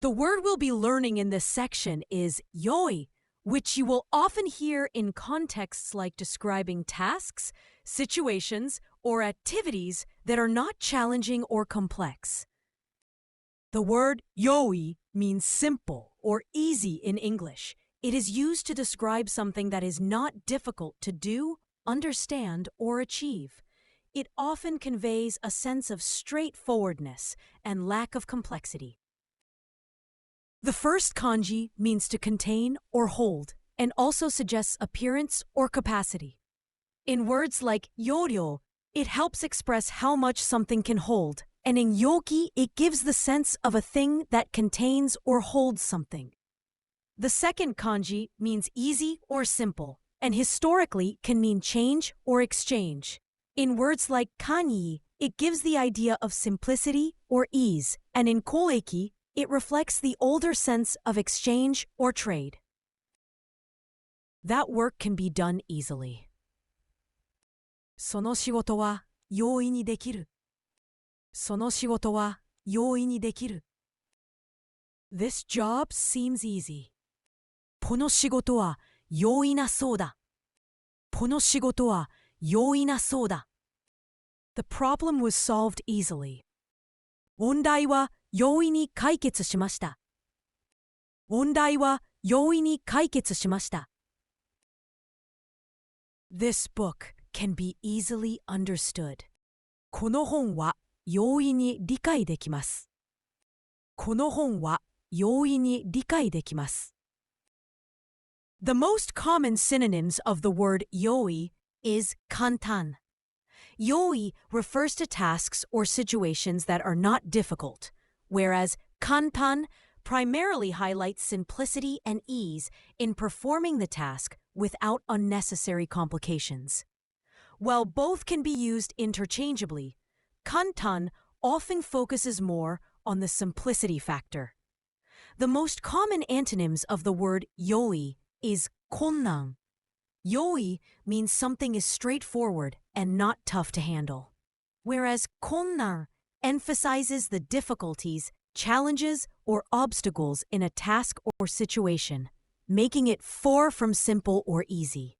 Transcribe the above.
The word we'll be learning in this section is yoi, which you will often hear in contexts like describing tasks, situations, or activities that are not challenging or complex. The word yoi means simple or easy in English. It is used to describe something that is not difficult to do, understand, or achieve. It often conveys a sense of straightforwardness and lack of complexity. The first kanji means to contain or hold, and also suggests appearance or capacity. In words like yoryo, it helps express how much something can hold, and in yoki, it gives the sense of a thing that contains or holds something. The second kanji means easy or simple, and historically can mean change or exchange. In words like kanji, it gives the idea of simplicity or ease, and in kolleki, it reflects the older sense of exchange or trade. That work can be done easily. その仕事は容易にできる。その仕事は容易にできる。This job seems easy. この仕事は容易なそうだ。この仕事は容易なそうだ。The problem was solved easily. 問題は容易に解決しました。問題は容易に解決しました。This book can be easily understood. この本は容易に理解できます。この本は容易に理解できます。The most common synonyms of the word yoi is kantan. Yoi refers to tasks or situations that are not difficult, whereas kantan primarily highlights simplicity and ease in performing the task without unnecessary complications. While both can be used interchangeably, kantan often focuses more on the simplicity factor. The most common antonyms of the word yoi is konnan. Yoi means something is straightforward and not tough to handle, whereas konnan emphasizes the difficulties, challenges, or obstacles in a task or situation, making it far from simple or easy.